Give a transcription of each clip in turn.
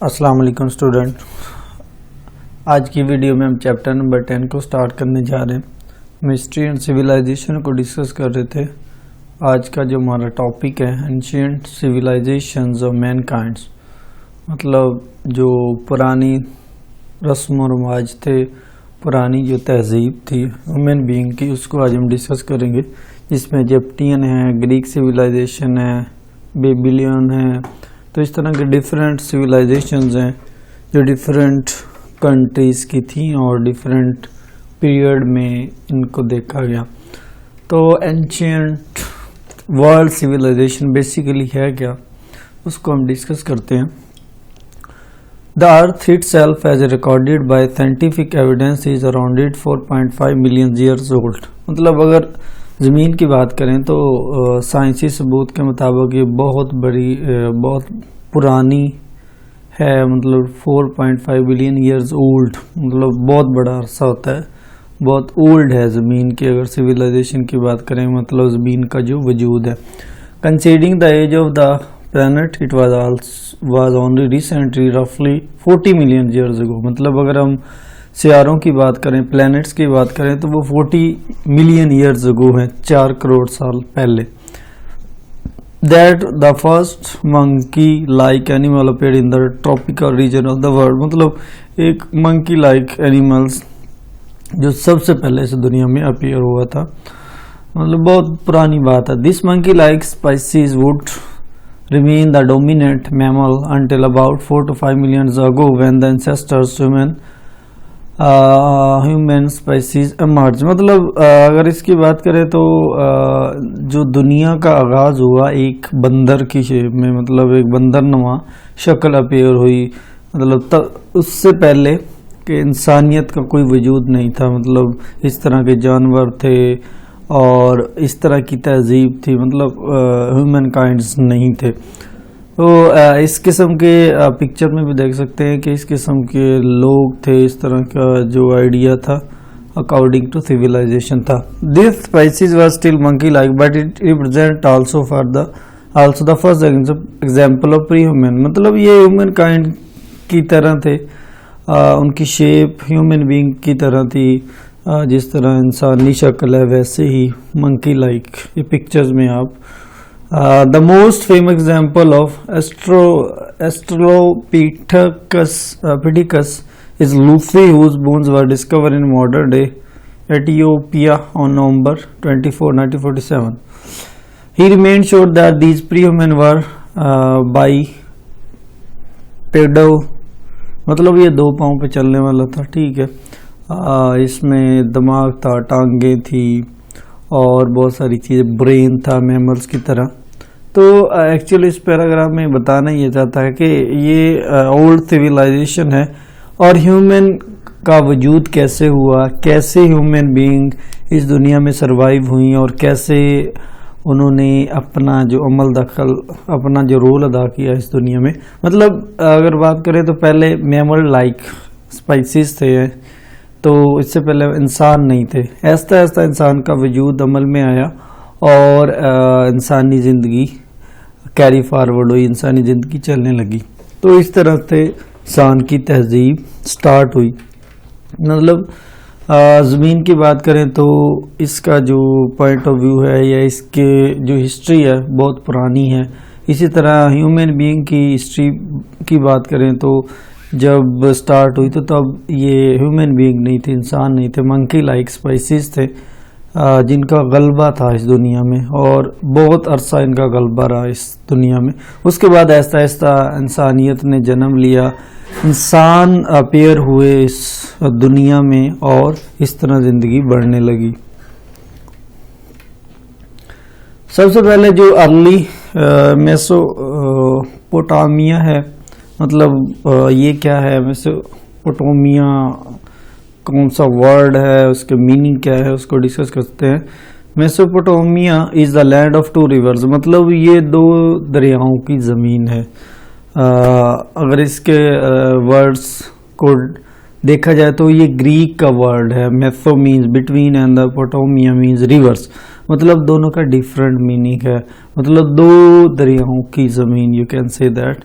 अस्सलाम वालेकुम स्टूडेंट। आज की वीडियो में हम चैप्टर नंबर 10 को स्टार्ट करने जा रहे हैं। मिस्ट्री एंड सिविलाइजेशन को डिस्कस कर रहे थे। आज का जो हमारा टॉपिक है एंशिएंट सिविलाइजेशंस ऑफ मैनकाइंड्स, मतलब जो पुरानी रस्म और रिवाज थे, पुरानी जो तहजीब थी ह्यूमन बीइंग की, उसको आज हम डिस्कस करेंगे। जिसमें इजिप्टियन है, ग्रीक सिविलाइजेशन है, बेबीलियन है, तो इस तरह के डिफरेंट सिविलाइजेशंस हैं जो डिफरेंट कंट्रीज़ की थी और डिफरेंट पीरियड में इनको देखा गया। तो एंशिएंट वर्ल्ड सिविलाइजेशन बेसिकली है क्या, उसको हम डिस्कस करते हैं। The earth itself as recorded by scientific evidence is around 4.5 million years old। मतलब अगर ज़मीन की बात करें तो साइंसी सबूत के मुताबिक ये बहुत बड़ी बहुत पुरानी है, मतलब 4.5 बिलियन ईयर्स ओल्ड, मतलब बहुत बड़ा अरसा होता है, बहुत ओल्ड है ज़मीन की। अगर सिविलाइजेशन की बात करें मतलब ज़मीन का जो वजूद है। Considering the age of the planet it was only recently roughly 40 million years ago। मतलब अगर हम सियारों की बात करें, प्लैनेट्स की बात करें तो वो 40 मिलियन ईयर्स अगो हैं, 4 करोड़ साल पहले। That the first monkey like animal appeared in the tropical region of the world। मतलब एक monkey like animals जो सबसे पहले इस दुनिया में अपीयर हुआ था, मतलब बहुत पुरानी बात है। This monkey like species would remain the dominant mammal until about 4 to 5 million ago when the ancestors human species emerged। मतलब अगर इसकी बात करें तो जो दुनिया का आगाज़ हुआ एक बंदर की शेप में, मतलब एक बंदर नुमा शक्ल अपीयर हुई, मतलब तब उससे पहले कि इंसानियत का कोई वजूद नहीं था। मतलब इस तरह के जानवर थे और इस तरह की तहजीब थी, मतलब ह्यूमन काइंड्स नहीं थे। तो इस किस्म के पिक्चर में भी देख सकते हैं कि इस किस्म के लोग थे, इस तरह का जो आइडिया था अकॉर्डिंग टू सिविलाइजेशन था। This species was still monkey like but it represent also the first example of pre human. मतलब ये ह्यूमन काइंड की तरह थे, उनकी शेप ह्यूमन बीइंग की तरह थी, जिस तरह इंसानी शक्ल है वैसे ही मंकी लाइक ये पिक्चर्स में आप। The most famous example of Australopithecus is Lucy whose bones were discovered in modern day Ethiopia on November 24, 1947। He remained sure that these pre-human were bipedal, मतलब ये 2 पाँव पे चलने वाला था, ठीक है। इसमें दिमाग था, टांगे थी और बहुत सारी चीज़ें, ब्रेन था मैमल्स की तरह। तो एक्चुअली इस पैराग्राफ में बताना ये चाहता है कि ये ओल्ड सिविलाइजेशन है और ह्यूमन का वजूद कैसे हुआ, कैसे ह्यूमन बीइंग इस दुनिया में सरवाइव हुई और कैसे उन्होंने अपना जो अमल दखल, अपना जो रोल अदा किया इस दुनिया में। मतलब अगर बात करें तो पहले मैमल लाइक स्पीशीज थे, तो इससे पहले इंसान नहीं थे। ऐसा ऐसा इंसान का वजूद अमल में आया और इंसानी ज़िंदगी कैरी फॉरवर्ड हुई, इंसानी ज़िंदगी चलने लगी। तो इस तरह से इंसान की तहजीब स्टार्ट हुई। मतलब ज़मीन की बात करें तो इसका जो पॉइंट ऑफ व्यू है या इसके जो हिस्ट्री है बहुत पुरानी है। इसी तरह ह्यूमन बीइंग की हिस्ट्री की बात करें तो जब स्टार्ट हुई तो तब ये ह्यूमन बीइंग नहीं थे, इंसान नहीं थे, मंकी लाइक स्पीशीज थे जिनका गलबा था इस दुनिया में और बहुत अरसा इनका गलबा रहा इस दुनिया में। उसके बाद आहिस्ता आहिस्ता इंसानियत ने जन्म लिया, इंसान अपीयर हुए इस दुनिया में और इस तरह ज़िंदगी बढ़ने लगी। सबसे पहले जो अर्ली मेसोपोटामिया है, मतलब ये क्या है, मेसोपोटामिया कौन सा वर्ड है, उसके मीनिंग क्या है, उसको डिस्कस करते हैं। Mesopotamia is the land of 2 reverse, मतलब ये 2 दरियाओं की ज़मीन है। अगर इसके वर्ड्स को देखा जाए तो ये ग्रीक का वर्ड है। Meso means between and the potamia means rivers, मतलब दोनों का डिफरेंट मीनिंग है, मतलब 2 दरियाओं की ज़मीन, you can say that.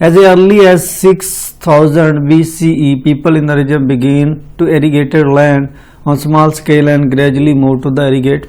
As early as 6000 BCE, people in the region began to irrigate land on small scale and gradually move to the irrigate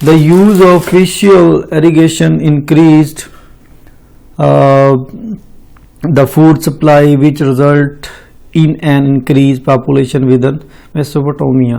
The use of artificial irrigation increased the food supply which result in an increased population within Mesopotamia.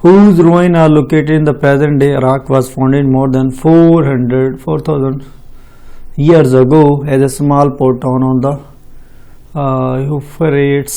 whose ruins are located in the present day Iraq was founded more than 4,000 years ago as a small port town on the Euphrates.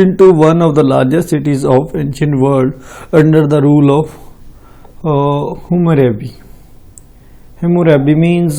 into one of the largest cities of ancient world under the rule of Hammurabi. Hammurabi means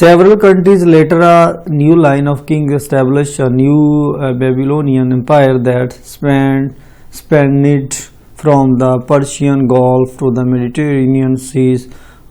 Several countries later a new line of kings established a new Babylonian empire that spanned from the Persian Gulf to the Mediterranean seas.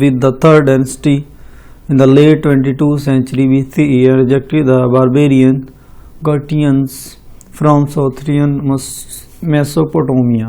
with the third dynasty in the late 22nd century BCE and rejected the barbarian Gutians from southern Mesopotamia.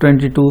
22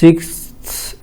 6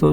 to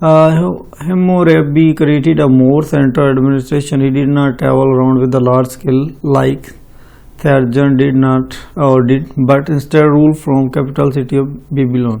Hammurabi created a more central administration. He did not travel around with a large scale like Trajan did, but instead ruled from capital city of Babylon.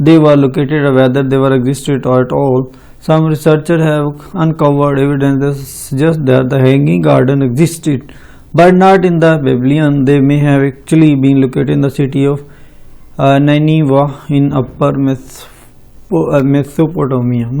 they were located or whether they were existed at all. Some researchers have uncovered evidence that suggests that the Hanging Garden existed, but not in the Babylon. They may have actually been located in the city of Nineveh in upper Mesopotamia.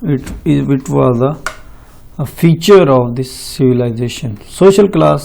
it was a feature of this civilization. Social class،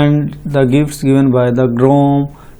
and the gifts given by the groom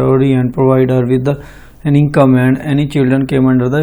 dowry and provide her with an income and any children came under the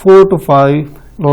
4 to 5